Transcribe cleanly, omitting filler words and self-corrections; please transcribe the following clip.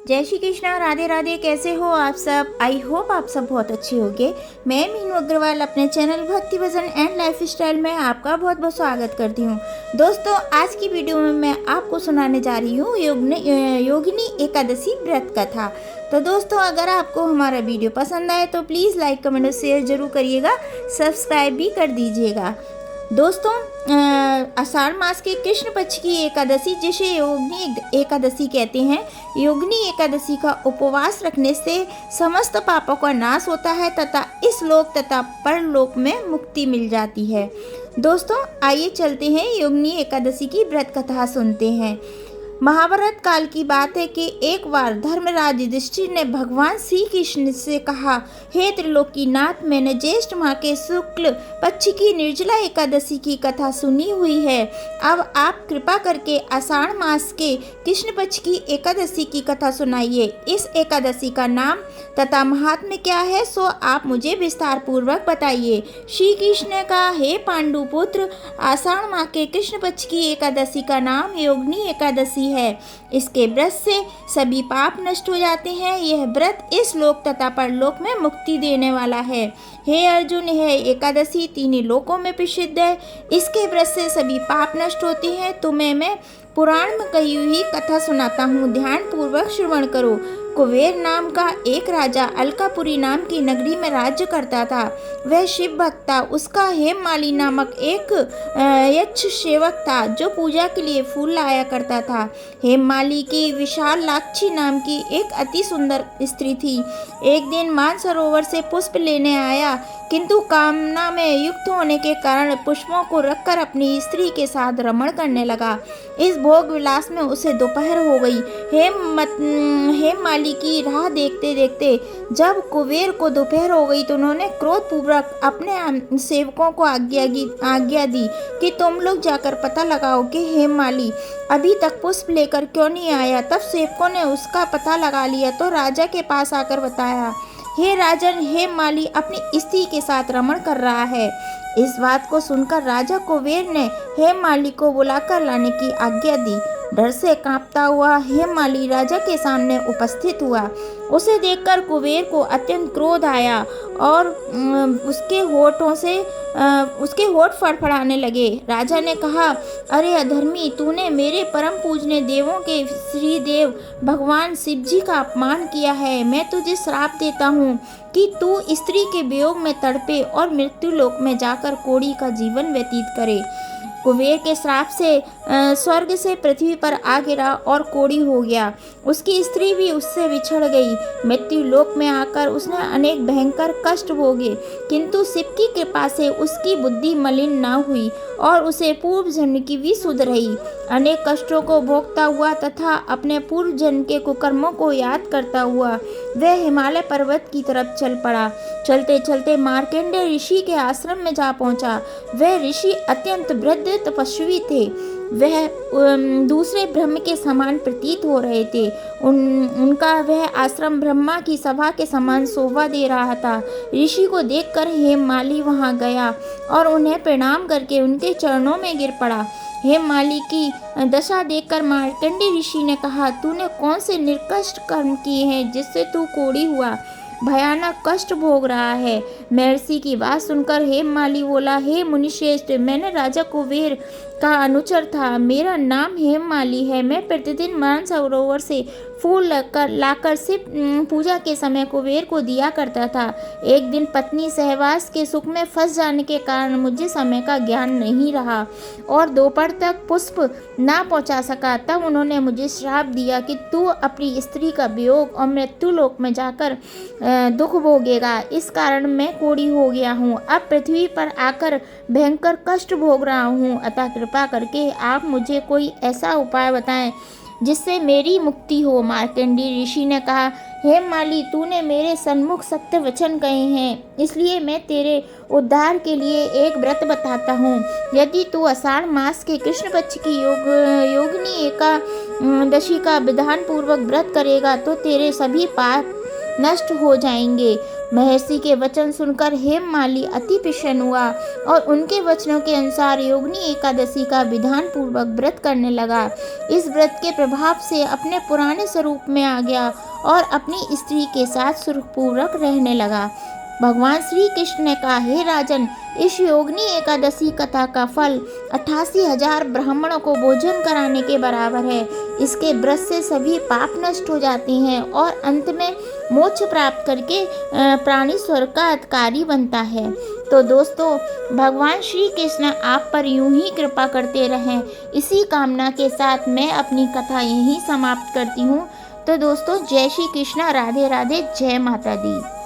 जय श्री कृष्णा, राधे राधे। कैसे हो आप सब? आई होप आप सब बहुत अच्छे होंगे। मैं मीनू अग्रवाल अपने चैनल भक्ति भजन एंड लाइफ स्टाइल में आपका बहुत बहुत स्वागत करती हूँ। दोस्तों, आज की वीडियो में मैं आपको सुनाने जा रही हूँ योगिनी एकादशी व्रत कथा। तो दोस्तों, अगर आपको हमारा वीडियो पसंद आए तो प्लीज़ लाइक कमेंट और शेयर जरूर करिएगा, सब्सक्राइब भी कर दीजिएगा। दोस्तों, आषाढ़ मास के कृष्ण पक्ष की एकादशी, जिसे योगिनी एकादशी कहते हैं, योगिनी एकादशी का उपवास रखने से समस्त पापों का नाश होता है तथा इस लोक तथा परलोक में मुक्ति मिल जाती है। दोस्तों, आइए चलते हैं योगिनी एकादशी की व्रत कथा सुनते हैं। महाभारत काल की बात है कि एक बार धर्मराज युधिष्ठिर ने भगवान श्री कृष्ण से कहा, हे त्रिलोकीनाथ, मैंने ज्येष्ठ माह के शुक्ल पक्ष की निर्जला एकादशी की कथा सुनी हुई है। अब आप कृपा करके आषाढ़ मास के कृष्ण पक्ष की एकादशी की कथा सुनाइए। इस एकादशी का नाम तथा महात्म्य क्या है, सो आप मुझे विस्तार पूर्वक बताइए। श्री कृष्ण ने कहा, हे पांडु पुत्र, आषाढ़ माह के कृष्ण पक्ष की एकादशी का नाम योगिनी एकादशी है। इसके व्रत से सभी पाप नष्ट हो जाते हैं। यह व्रत इस लोक तथा परलोक में मुक्ति देने वाला है। हे अर्जुन, यह एकादशी तीनों लोकों में प्रसिद्ध है। इसके व्रत से सभी पाप नष्ट होते हैं। तुम्हें मैं पुराण में कही हुई कथा सुनाता हूँ, ध्यान पूर्वक श्रवण करो। कुबेर नाम का एक राजा अलकापुरी नाम की नगरी में राज्य करता था। वह शिव भक्त था। उसका हेममाली नामक एक यक्ष सेवक था जो पूजा के लिए फूल लाया करता था। हेममाली की विशालाक्षी नाम की एक अति सुंदर स्त्री थी। एक दिन मानसरोवर से पुष्प लेने आया, किंतु कामना में युक्त होने के कारण पुष्पों को रखकर अपनी स्त्री के साथ रमण करने लगा। इस भोग विलास में उसे दोपहर हो गई। हेममाली की राह देखते देखते जब कुबेर को दोपहर हो गई तो उन्होंने क्रोधपूर्वक अपने सेवकों को आज्ञा दी कि तुम लोग जाकर पता लगाओ कि हेममाली अभी तक पुष्प लेकर क्यों नहीं आया। तब सेवकों ने उसका पता लगा लिया तो राजा के पास आकर बताया, हे राजन, हेममाली अपनी स्त्री के साथ रमण कर रहा है। इस बात को सुनकर राजा कुबेर ने हेममाली को बुलाकर लाने की आज्ञा दी। डर से कांपता हुआ हेममाली राजा के सामने उपस्थित हुआ। उसे देखकर कुबेर को अत्यंत क्रोध आया और उसके होठ फड़फड़ाने लगे। राजा ने कहा, अरे अधर्मी, तूने मेरे परम पूजनीय देवों के श्री देव भगवान शिव जी का अपमान किया है। मैं तुझे श्राप देता हूँ कि तू स्त्री के वियोग में तड़पे और मृत्यु लोक में जाकर कोढ़ी का जीवन व्यतीत करे। कुबेर के श्राप से स्वर्ग से पृथ्वी पर आ गिरा और कोढ़ी हो गया। उसकी स्त्री भी उससे बिछड़ गई। मृत्यु लोक में आकर उसने अनेक भयंकर कष्ट भोगे, किंतु शिव की कृपा से उसकी बुद्धि मलिन न हुई और उसे पूर्व जन्म की भी सुध रही। अनेक कष्टों को भोगता हुआ तथा अपने पूर्व जन्म के कुकर्मों को याद करता हुआ वह हिमालय पर्वत की तरफ चल पड़ा। चलते चलते मार्कंडेय ऋषि के आश्रम में जा पहुंचा। वह ऋषि अत्यंत वृद्ध तपस्वी थे। वह दूसरे ब्रह्म के समान प्रतीत हो रहे थे। उनका वह आश्रम ब्रह्मा की सभा के समान शोभा दे रहा था। ऋषि को देखकर हेममाली वहां गया और उन्हें प्रणाम करके उनके चरणों में गिर पड़ा। हेममाली की दशा देखकर मार्कंडेय ऋषि ने कहा, तूने कौन से निर्कष्ट कर्म किए हैं जिससे तू कोढ़ी हुआ, भयानक कष्ट भोग रहा है। महर्षि की बात सुनकर हेममाली बोला, हे मुनिश्रेष्ठ, मैंने राजा कुबेर का अनुचर था। मेरा नाम हेममाली है। मैं प्रतिदिन मानसरोवर से फूल लाकर शिव पूजा के समय कुबेर को दिया करता था। एक दिन पत्नी सहवास के सुख में फंस जाने के कारण मुझे समय का ज्ञान नहीं रहा और दोपहर तक पुष्प ना पहुंचा सका। तब उन्होंने मुझे श्राप दिया कि तू अपनी स्त्री का वियोग और मृत्यु लोक में जाकर दुख भोगेगा। इस कारण मैं कोढ़ी हो गया हूँ। अब पृथ्वी पर आकर भयंकर कष्ट भोग रहा हूँ। अतः कृपा करके आप मुझे कोई ऐसा उपाय बताएं जिससे मेरी मुक्ति हो। मार्कंडेय ऋषि ने कहा, हेममाली, तूने मेरे सन्मुख सत्य वचन कहे हैं, इसलिए मैं तेरे उद्धार के लिए एक व्रत बताता हूँ। यदि तू आषाढ़ मास के कृष्ण पक्ष की योगिनी एकादशी का विधान पूर्वक व्रत करेगा तो तेरे सभी पाप नष्ट हो जाएंगे। महर्षि के वचन सुनकर हेममाली अति प्रसन्न हुआ और उनके वचनों के अनुसार योगिनी एकादशी का विधान पूर्वक व्रत करने लगा। इस व्रत के प्रभाव से अपने पुराने स्वरूप में आ गया और अपनी स्त्री के साथ सुखपूर्वक रहने लगा। भगवान श्री कृष्ण ने कहा, हे राजन, इस योगिनी एकादशी कथा का फल 88,000 ब्राह्मणों को भोजन कराने के बराबर है। इसके व्रत से सभी पाप नष्ट हो जाते हैं और अंत में मोक्ष प्राप्त करके प्राणी स्वर्ग का अधिकारी बनता है। तो दोस्तों, भगवान श्री कृष्ण आप पर यूं ही कृपा करते रहें, इसी कामना के साथ मैं अपनी कथा यहीं समाप्त करती हूँ। तो दोस्तों, जय श्री कृष्ण, राधे राधे, जय माता दी।